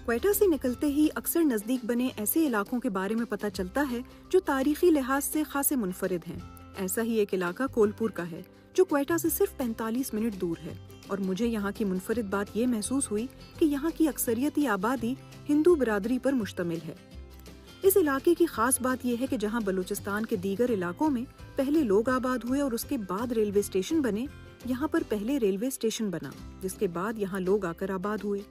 کوئٹہ سے نکلتے ہی اکثر نزدیک بنے ایسے علاقوں کے بارے میں پتہ چلتا ہے جو تاریخی لحاظ سے خاصے منفرد ہیں۔ ایسا ہی ایک علاقہ کولپور کا ہے جو کوئٹہ سے صرف 45 منٹ دور ہے، اور مجھے یہاں کی منفرد بات یہ محسوس ہوئی کہ یہاں کی اکثریتی آبادی ہندو برادری پر مشتمل ہے۔ اس علاقے کی خاص بات یہ ہے کہ جہاں بلوچستان کے دیگر علاقوں میں پہلے لوگ آباد ہوئے اور اس کے بعد ریلوے اسٹیشن بنے، یہاں پر پہلے ریلوے اسٹیشن بنا جس کے بعد یہاں لوگ آ کر آباد ہوئے۔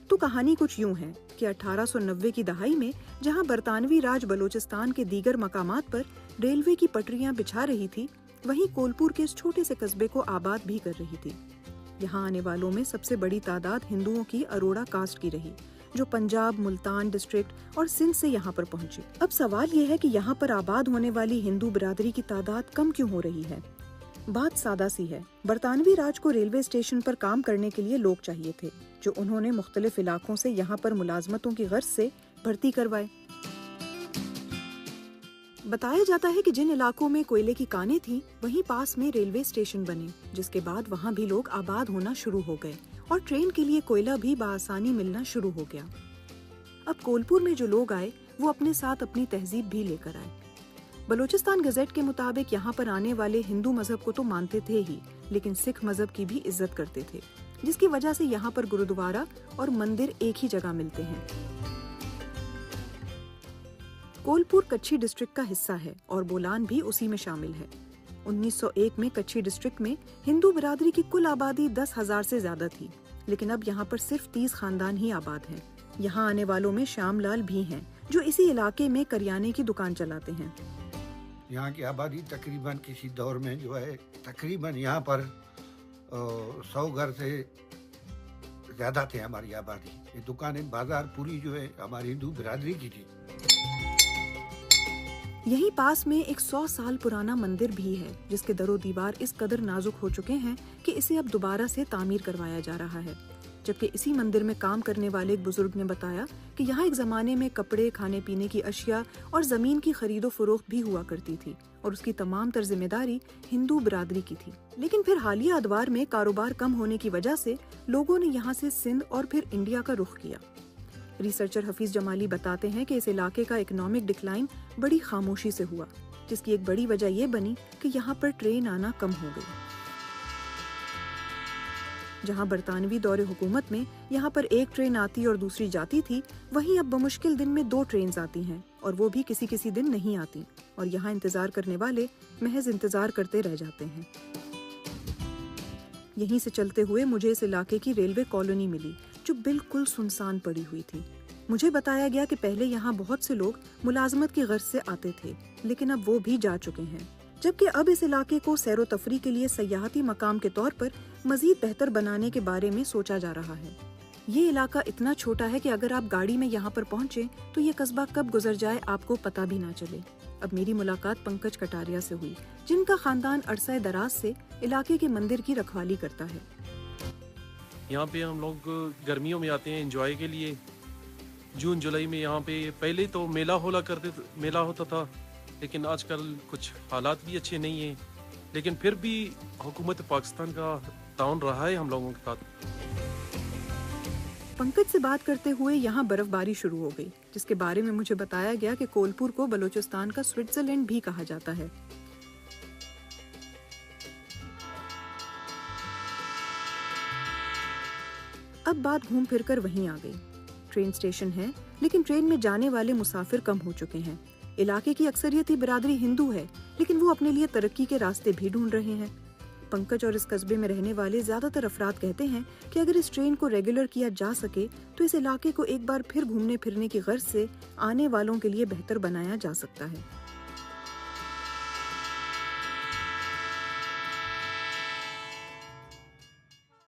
تو کہانی کچھ یوں ہے کہ 1890 کی دہائی میں جہاں برطانوی راج بلوچستان کے دیگر مقامات پر ریلوے کی پٹریاں بچھا رہی تھی، وہیں کولپور کے اس چھوٹے سے قصبے کو آباد بھی کر رہی تھی۔ یہاں آنے والوں میں سب سے بڑی تعداد ہندوؤں کی اروڑا کاسٹ کی رہی، جو پنجاب، ملتان ڈسٹرکٹ اور سندھ سے یہاں پر پہنچی۔ اب سوال یہ ہے کہ یہاں پر آباد ہونے والی ہندو برادری کی تعداد کم کیوں ہو رہی ہے؟ بات سادہ سی ہے، برطانوی راج کو ریلوے اسٹیشن پر کام کرنے کے لیے لوگ چاہیے تھے، جو انہوں نے مختلف علاقوں سے یہاں پر ملازمتوں کی غرض سے بھرتی کروائے۔ بتایا جاتا ہے کہ جن علاقوں میں کوئلے کی کانیں تھیں وہیں پاس میں ریلوے اسٹیشن بنے، جس کے بعد وہاں بھی لوگ آباد ہونا شروع ہو گئے اور ٹرین کے لیے کوئلہ بھی بآسانی ملنا شروع ہو گیا۔ اب کولپور میں جو لوگ آئے وہ اپنے ساتھ اپنی تہذیب بھی لے کر آئے۔ بلوچستان گزٹ کے مطابق یہاں پر آنے والے ہندو مذہب کو تو مانتے تھے ہی، لیکن سکھ مذہب کی بھی عزت کرتے تھے، جس کی وجہ سے یہاں پر گرودوارہ اور مندر ایک ہی جگہ ملتے ہیں۔ کولپور کچھی ڈسٹرکٹ کا حصہ ہے اور بولان بھی اسی میں شامل ہے۔ 1901 میں کچھی ڈسٹرکٹ میں ہندو برادری کی کل آبادی 10,000 سے زیادہ تھی، لیکن اب یہاں پر صرف 30 خاندان ہی آباد ہیں۔ یہاں آنے والوں میں شام لال بھی ہیں، جو اسی علاقے میں کریانے کی دکان چلاتے ہیں۔ یہاں کی آبادی تقریباً کسی دور میں جو ہے تقریباً یہاں پر 100 گھر سے زیادہ تھے ہماری آبادی۔ یہ دکانیں بازار پوری جو ہے ہماری ہندو برادری کی تھی۔ یہیں پاس میں ایک 100 سال پرانا مندر بھی ہے، جس کے در و دیوار اس قدر نازک ہو چکے ہیں کہ اسے اب دوبارہ سے تعمیر کروایا جا رہا ہے۔ جبکہ اسی مندر میں کام کرنے والے ایک بزرگ نے بتایا کہ یہاں ایک زمانے میں کپڑے، کھانے پینے کی اشیاء اور زمین کی خرید و فروخت بھی ہوا کرتی تھی، اور اس کی تمام تر ذمہ داری ہندو برادری کی تھی۔ لیکن پھر حالیہ ادوار میں کاروبار کم ہونے کی وجہ سے لوگوں نے یہاں سے سندھ اور پھر انڈیا کا رخ کیا۔ ریسرچر حفیظ جمالی بتاتے ہیں کہ اس علاقے کا اکنامک ڈکلائن بڑی خاموشی سے ہوا، جس کی ایک بڑی وجہ یہ بنی کہ یہاں پر ٹرین آنا کم ہو گئی۔ جہاں برطانوی دور حکومت میں یہاں پر ایک ٹرین آتی اور دوسری جاتی تھی، وہیں اب بمشکل دن میں 2 ٹرینز آتی ہیں، اور وہ بھی کسی دن نہیں آتی، اور یہاں انتظار کرنے والے محض انتظار کرتے رہ جاتے ہیں۔ یہیں سے چلتے ہوئے مجھے اس علاقے کی ریلوے کالونی ملی، جو بالکل سنسان پڑی ہوئی تھی۔ مجھے بتایا گیا کہ پہلے یہاں بہت سے لوگ ملازمت کی غرض سے آتے تھے، لیکن اب وہ بھی جا چکے ہیں، جبکہ اب اس علاقے کو سیر و تفریح کے لیے سیاحتی مقام کے طور پر مزید بہتر بنانے کے بارے میں سوچا جا رہا ہے۔ یہ علاقہ اتنا چھوٹا ہے کہ اگر آپ گاڑی میں یہاں پر پہنچیں تو یہ قصبہ کب گزر جائے آپ کو پتہ بھی نہ چلے۔ اب میری ملاقات پنکج کٹاریا سے ہوئی، جن کا خاندان عرصہ دراز سے علاقے کے مندر کی رکھوالی کرتا ہے۔ یہاں پہ ہم لوگ گرمیوں میں آتے ہیں انجوائے کے لیے۔ جون جولائی میں یہاں پہ پہلے تو میلہ ہوتا تھا، لیکن آج کل کچھ حالات بھی اچھے نہیں ہیں، لیکن پھر بھی حکومت پاکستان کا تعاون رہا ہے ہم لوگوں کے ساتھ۔ پنکج سے بات کرتے ہوئے یہاں برف باری شروع ہو گئی، جس کے بارے میں مجھے بتایا گیا کہ کولپور کو بلوچستان کا سوئٹزرلینڈ بھی کہا جاتا ہے۔ اب بات گھوم پھر کر وہیں آ گئی۔ ٹرین اسٹیشن ہے، لیکن ٹرین میں جانے والے مسافر کم ہو چکے ہیں۔ علاقے کی اکثریتی برادری ہندو ہے، لیکن وہ اپنے لیے ترقی کے راستے بھی ڈھونڈ رہے ہیں۔ پنکج اور اس قصبے میں رہنے والے زیادہ تر افراد کہتے ہیں کہ اگر اس ٹرین کو ریگولر کیا جا سکے تو اس علاقے کو ایک بار پھر گھومنے پھرنے کی غرض سے آنے والوں کے لیے بہتر بنایا جا سکتا ہے۔